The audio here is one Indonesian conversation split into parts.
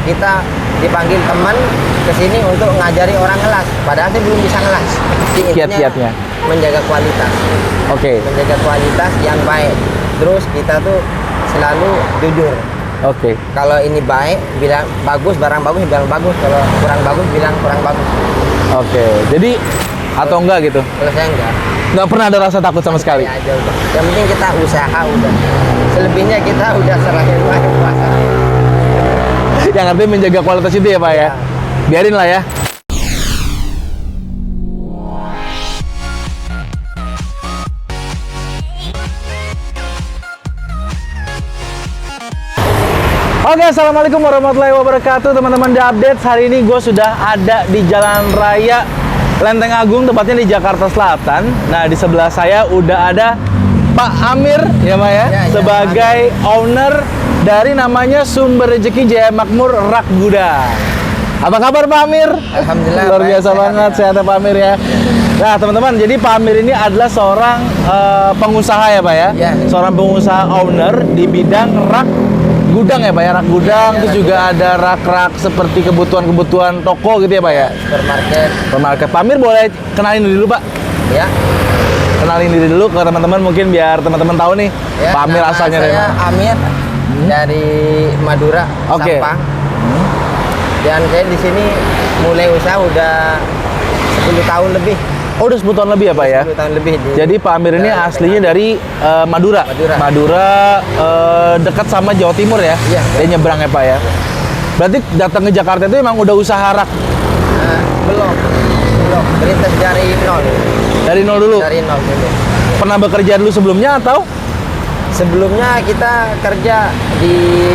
kita dipanggil teman ke sini untuk ngajari orang ngelas. Padahal saya belum bisa ngelas. Kiat-kiatnya menjaga kualitas. Oke. Menjaga kualitas yang baik. Terus kita tuh selalu jujur. Oke. Kalau ini baik, bilang bagus, barang bagus, bilang bagus. Kalau kurang bagus, bilang kurang bagus. Oke. Jadi atau enggak gitu? Kalau saya enggak. Nggak pernah ada rasa takut sama sekali? Ya aja udah. Yang penting kita usaha udah. Selebihnya kita udah serahin lagi kuasa. Yang artinya menjaga kualitas itu ya Pak ya? Biarin lah ya. Oke, assalamualaikum warahmatullahi wabarakatuh teman-teman di update. Hari ini gue sudah ada di Jalan Raya Lenteng Agung, tepatnya di Jakarta Selatan. Nah, di sebelah saya udah ada Pak Amir ya Pak ya, sebagai owner dari namanya Sumber Rezeki Jaya Makmur Rak Gudang. Apa kabar Pak Amir? Alhamdulillah. Luar biasa banget, sehat Pak Amir ya. Nah teman-teman, jadi Pak Amir ini adalah seorang pengusaha ya Pak ya? Ya. Seorang pengusaha owner di bidang rak gudang ya Pak ya? Rak gudang, Ya, terus juga ada rak-rak seperti kebutuhan-kebutuhan toko gitu ya Pak ya? Supermarket. Supermarket. Pak Amir boleh kenalin diri dulu Pak? Ya. Kenalin diri dulu ke teman-teman mungkin biar teman-teman tahu nih Ya, Pak Amir nama asalnya dari saya mana. Amir dari Madura, Oke. Sampang. Dan saya di sini mulai usaha udah 10 tahun lebih. Oh udah 10 tahun lebih ya Pak ya? 10 tahun lebih. Jadi Pak Amir ini aslinya dari Madura. Madura. Dekat sama Jawa Timur ya? Iya. Dia nyebrang ya Pak ya? Berarti datang ke Jakarta itu emang udah usaha rak? Belum. Berintis dari nol. Dari nol dulu? Dari nol dulu. Pernah bekerja dulu sebelumnya atau? Sebelumnya kita kerja di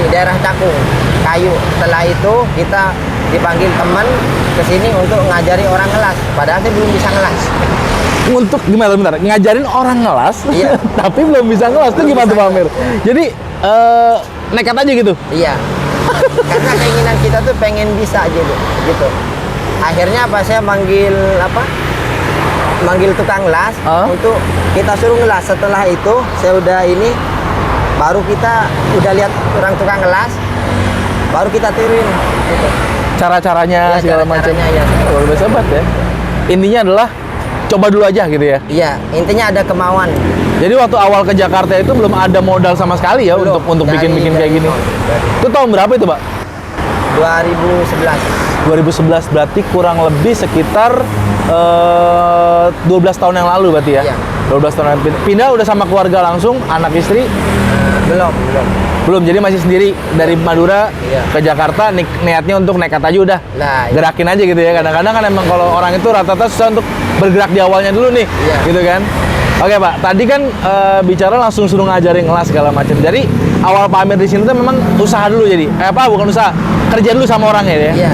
daerah Cakung, kayu. Setelah itu kita dipanggil teman ke sini untuk ngajari orang ngelas. Padahal saya belum bisa ngelas. Untuk gimana bentar? Ngajarin orang ngelas? Iya. Tapi belum bisa ngelas itu gimana tuh Pak Amir? Jadi nekat aja gitu? Iya. Karena keinginan kita tuh pengen bisa aja gitu. Akhirnya saya manggil tukang las untuk kita suruh ngelas. Setelah itu saya udah ini, baru kita udah lihat orang tukang ngelas, baru kita tiruin gitu. Cara-caranya Ya, segala macam. ya. Luar biasa banget ya. Intinya adalah coba dulu aja gitu ya. Iya, intinya ada kemauan. Jadi waktu awal ke Jakarta itu belum ada modal sama sekali ya Belum. untuk bikin kayak gini. Itu tahun berapa itu, Pak? 2011. 2011 berarti kurang lebih sekitar 12 tahun yang lalu berarti ya. Iya. 12 tahun yang pindah udah sama keluarga langsung, anak istri? Belum. Belum, jadi masih sendiri dari Madura Iya. ke Jakarta, niatnya untuk nekat aja udah. Nah, iya. Gerakin aja gitu ya. Kadang-kadang kan emang kalau orang itu rata-rata susah untuk bergerak di awalnya dulu nih. Iya. Gitu kan. Oke Pak, tadi kan bicara langsung suruh ngajarin ngelas segala macam. Jadi awal Pak Amir di sini tuh memang usaha dulu jadi. Bukan usaha, kerja dulu sama orangnya ya. Iya.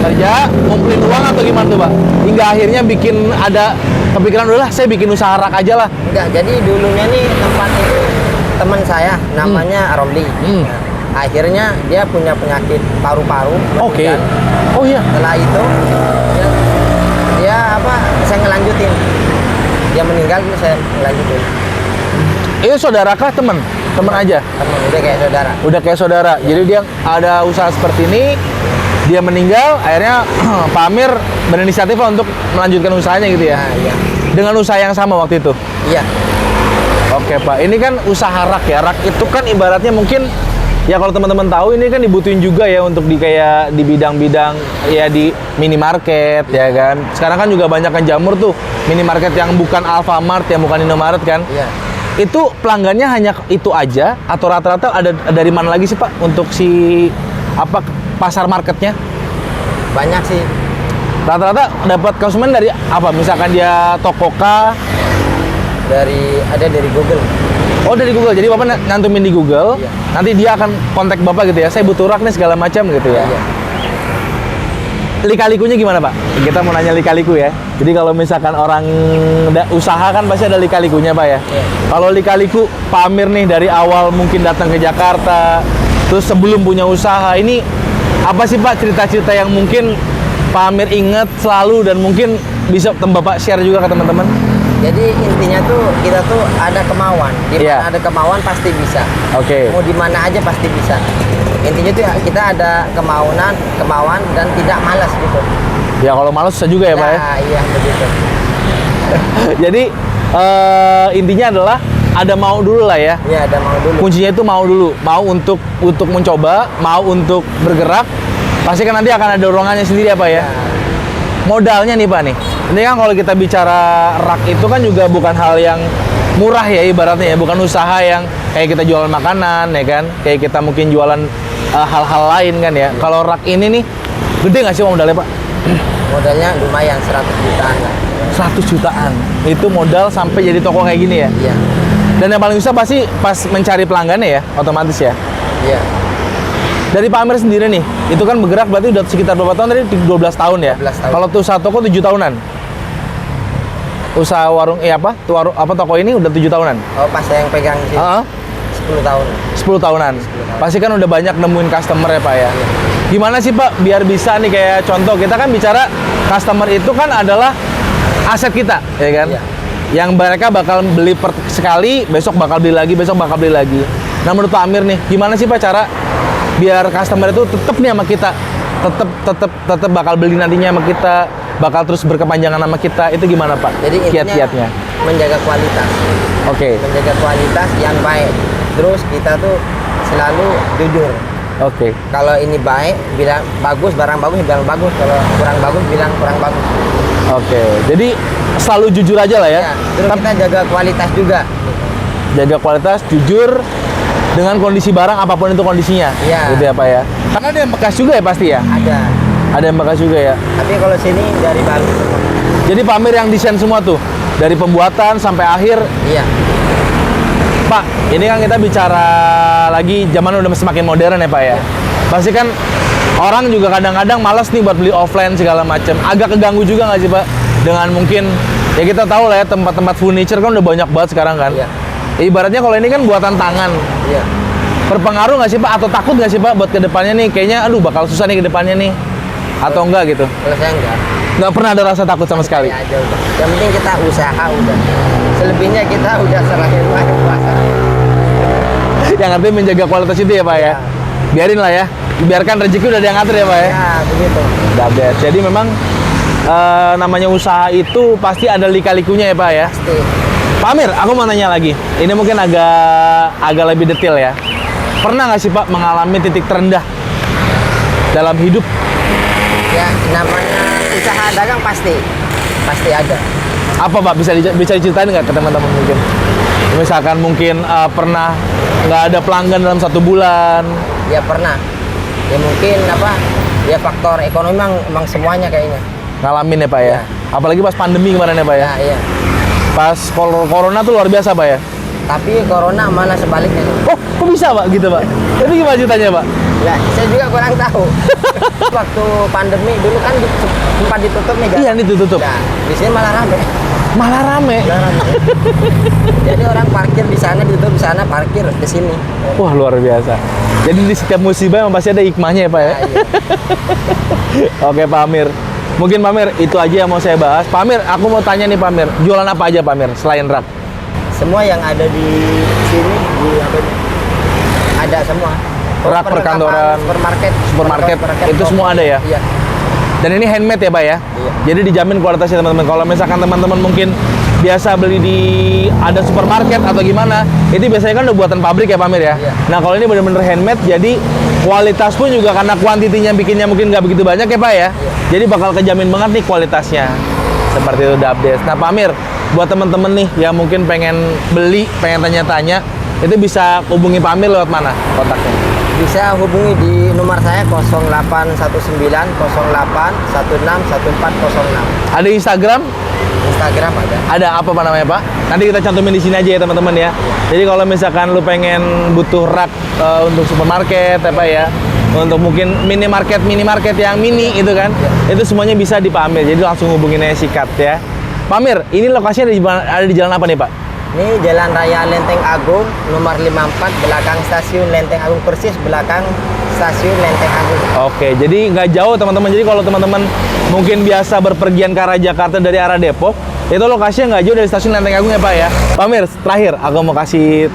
Kerja, ngumpulin uang atau gimana tuh Pak? Hingga akhirnya bikin ada kepikiran udahlah saya bikin usaha rak aja lah. Enggak, jadi dulunya nih tempat itu teman saya namanya Romli. Nah, akhirnya dia punya penyakit paru-paru. Oke. Dan Oh iya. setelah itu dia saya ngelanjutin. Dia meninggal, saya ngelanjutin. Itu saudara kah temen? Temen aja? Temen, udah kayak saudara. Udah kayak saudara. Jadi dia ada usaha seperti ini, dia meninggal, akhirnya Pak Amir berinisiatif lah untuk melanjutkan usahanya gitu ya? Nah, iya. Dengan usaha yang sama waktu itu? Iya. Oke Pak, ini kan usaha rak ya. Rak itu kan ibaratnya mungkin, ya kalau teman-teman tahu ini kan dibutuhin juga ya untuk di kayak di bidang-bidang ya di minimarket ya kan. Sekarang kan juga banyak kan jamur tuh, minimarket yang bukan Alfamart, yang bukan Indomaret kan. Iya. Itu pelanggannya hanya itu aja atau rata-rata ada dari mana lagi sih Pak untuk si pasar marketnya? Banyak sih. Rata-rata dapat konsumen dari apa? Misalkan dia toko kah? Ada dari Google. Oh dari Google, jadi Bapak nyantumin di Google, Iya. nanti dia akan kontak Bapak gitu ya, saya butuh rak nih segala macam gitu ya. Iya. Lika-likunya gimana Pak? Kita mau nanya lika-liku ya. Jadi kalau misalkan orang usaha kan pasti ada lika-likunya Pak ya. Iya. Kalau lika-liku Pak Amir nih dari awal mungkin datang ke Jakarta, terus sebelum punya usaha, ini apa sih Pak cerita-cerita yang mungkin Pak Amir inget selalu dan mungkin bisa Bapak share juga ke teman-teman? Jadi intinya tuh kita tuh ada kemauan. Di mana Iya. ada kemauan pasti bisa. Oke. Mau di mana aja pasti bisa. Intinya tuh ya, kita ada kemauan dan tidak malas gitu. Ya kalau malas susah juga ya Pak ya. Iya begitu. Jadi intinya adalah ada mau dulu lah ya. Iya, ada mau dulu. Kuncinya itu mau dulu, mau untuk mencoba, mau untuk bergerak. Pasti kan nanti akan ada dorongannya sendiri ya Pak ya. Ya, Modalnya nih Pak nih. Ini kan kalau kita bicara rak itu kan juga bukan hal yang murah ya ibaratnya ya, bukan usaha yang kayak kita jualan makanan ya kan, kayak kita mungkin jualan hal-hal lain kan ya. Kalau rak ini nih gede nggak sih modalnya Pak? modalnya lumayan 100 jutaan lah. 100 jutaan. Itu modal sampai jadi toko kayak gini ya. Iya. Dan yang paling susah pasti pas mencari pelanggannya ya, otomatis ya. Iya. Dari Pak Amir sendiri nih, itu kan bergerak berarti udah sekitar berapa tahun tadi? 12 tahun ya? 12 tahun. Kalau tuh usaha toko 7 tahunan? Usaha warung, toko ini udah 7 tahunan? Oh, pas saya yang pegang sih. Heeh. 10 tahun. 10 tahunan. Pasti kan udah banyak nemuin customer ya Pak ya. Gimana sih Pak biar bisa nih kayak contoh kita kan bicara customer itu kan adalah aset kita, ya kan? Iya. Yang mereka bakal beli sekali, besok bakal beli lagi, besok bakal beli lagi. Nah menurut Pak Amir nih, gimana sih Pak cara biar customer itu tetap nih sama kita, tetap bakal beli nantinya sama kita, bakal terus berkepanjangan sama kita, itu gimana Pak? Jadi intinya Kiat-kiatnya. menjaga kualitas. Oke. Menjaga kualitas yang baik. Terus kita tuh selalu jujur. Oke. Kalau ini baik, bilang bagus, barang bagus bilang bagus. Kalau kurang bagus, bilang kurang bagus. Oke. Jadi selalu jujur aja lah ya. Ya, terus kita jaga kualitas juga. Jaga kualitas, jujur dengan kondisi barang apapun itu kondisinya. Iya. Gitu ya Pak ya. Karena ada yang bekas juga ya pasti ya. Ada. Ada yang bekas juga ya. Tapi kalau sini dari baru semua. Jadi Pak Amir yang desain semua tuh dari pembuatan sampai akhir. Iya. Pak, ini kan kita bicara lagi zaman udah semakin modern ya Pak ya. Pasti kan orang juga kadang-kadang malas nih buat beli offline segala macam. Agak keganggu juga nggak sih Pak? Dengan mungkin ya kita tahu lah ya tempat-tempat furniture kan udah banyak banget sekarang kan. Iya. Ibaratnya kalau ini kan buatan tangan. Iya. Berpengaruh nggak sih Pak? Atau takut nggak sih Pak buat kedepannya nih? Kayaknya aduh bakal susah nih kedepannya nih. Atau enggak gitu? Kalau saya enggak. Nggak pernah ada rasa takut sama sekali? Ya aja udah. Yang penting kita usaha udah. Selebihnya kita udah serahin aja kuasa. Yang artinya menjaga kualitas itu ya Pak ya? Biarin lah ya. Biarkan rezeki udah ada yang ngatur ya Pak ya? Ya, begitu. Dabet. Jadi memang namanya usaha itu pasti ada lika-likunya ya Pak ya? Pasti. Pak Amir, aku mau nanya lagi. Ini mungkin agak lebih detail ya. Pernah nggak sih Pak mengalami titik terendah dalam hidup? Ya, namanya usaha dagang pasti ada. Apa Pak? Bisa diceritain nggak ke teman-teman mungkin? Misalkan mungkin pernah nggak ada pelanggan dalam 1 bulan. Ya pernah. Ya mungkin ya faktor ekonomi emang semuanya kayaknya. Ngalamin ya Pak ya? Ya. Apalagi pas pandemi kemarin ya Pak ya? Ya, iya. Pas corona tuh luar biasa Pak ya? Tapi corona malah sebaliknya. Oh, kok bisa Pak gitu Pak? Itu gimana ceritanya Pak? Ya, saya juga kurang tahu. Waktu pandemi dulu kan sempat ditutup nih. Iya, ini ditutup. Nah, di sini malah rame. Malah rame. Malah rame. Jadi orang parkir di sana, ditutup di sana, parkir di sini. Wah, luar biasa. Jadi di setiap musibah memang pasti ada hikmahnya ya Pak ya? Nah, iya. Oke Pak Amir. Mungkin Pak Amir, itu aja yang mau saya bahas. Pak Amir, aku mau tanya nih Pak Amir. Jualan apa aja Pak Amir selain rak? Semua yang ada di sini ada semua. Rak perkantoran, supermarket, itu semua ada ya? Iya. Dan ini handmade ya Pak ya? Iya. Jadi dijamin kualitasnya teman-teman. Kalau misalkan teman-teman mungkin biasa beli di ada supermarket atau gimana, itu biasanya kan udah buatan pabrik ya Pak Amir ya? Iya. Nah kalau ini benar-benar handmade, jadi kualitas pun juga karena kuantitinya bikinnya mungkin nggak begitu banyak ya Pak ya? Iya. Jadi bakal kejamin banget nih kualitasnya. Seperti itu Dabdes. Nah Pak Amir, buat teman-teman nih yang mungkin pengen beli, pengen tanya-tanya, itu bisa hubungi Pak Amir lewat mana kontaknya? Bisa hubungi di nomor saya 0819 08 16 1406. Ada Instagram? Instagram ada. Ada apa namanya Pak? Nanti kita cantumin di sini aja ya teman-teman ya. Jadi kalau misalkan lu pengen butuh rak untuk supermarket apa ya, untuk mungkin minimarket yang mini itu kan, itu semuanya bisa di Pak Amir. Jadi langsung hubungin aja sikat ya. Pak Amir, ini lokasinya ada di jalan apa nih Pak? Ini Jalan Raya Lenteng Agung nomor 54 belakang stasiun Lenteng Agung, persis belakang stasiun Lenteng Agung. Oke, jadi nggak jauh teman-teman. Jadi kalau teman-teman mungkin biasa berpergian ke arah Jakarta dari arah Depok, itu lokasinya nggak jauh dari stasiun Lenteng Agung ya Pak ya. Pak Amir, terakhir aku mau kasih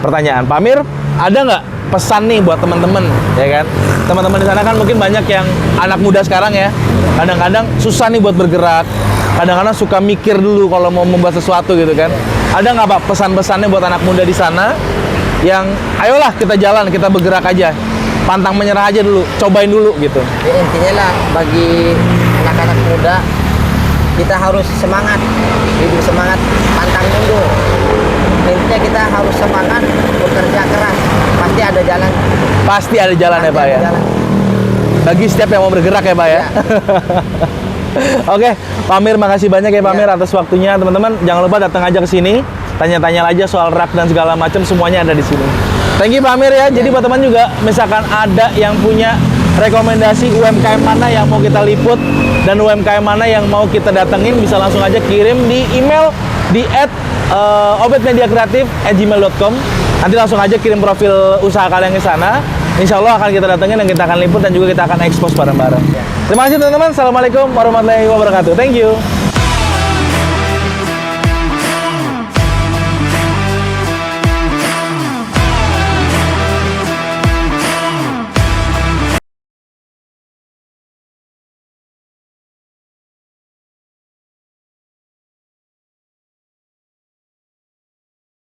pertanyaan. Pak Amir, ada nggak pesan nih buat teman-teman, ya kan? Teman-teman di sana kan mungkin banyak yang anak muda sekarang ya, kadang-kadang susah nih buat bergerak, kadang-kadang suka mikir dulu kalau mau membuat sesuatu gitu kan. Ada nggak Pak pesan-pesannya buat anak muda di sana yang ayolah kita jalan, kita bergerak aja, pantang menyerah aja dulu, cobain dulu gitu. Ya, intinya lah bagi anak-anak muda kita harus semangat, hidup semangat, pantang mundur. Intinya kita harus semangat, bekerja keras, pasti ada jalan. Pasti ada jalan ya Pasti Pak ada ya. jalan. Bagi setiap yang mau bergerak ya Pak ya. Ya. Oke, Pak Amir makasih banyak ya Pak Amir atas waktunya. Teman-teman jangan lupa datang aja ke sini, tanya-tanya aja soal rak dan segala macam, semuanya ada di sini. Thank you Pak Amir ya. Jadi buat teman juga misalkan ada yang punya rekomendasi UMKM mana yang mau kita liput dan UMKM mana yang mau kita datengin, bisa langsung aja kirim di email di @obetmediakreatif@gmail.com. Nanti langsung aja kirim profil usaha kalian ke sana. Insya Allah akan kita datengin dan kita akan liput dan juga kita akan expose bareng-bareng. Terima kasih teman-teman. Assalamualaikum warahmatullahi wabarakatuh. Thank you.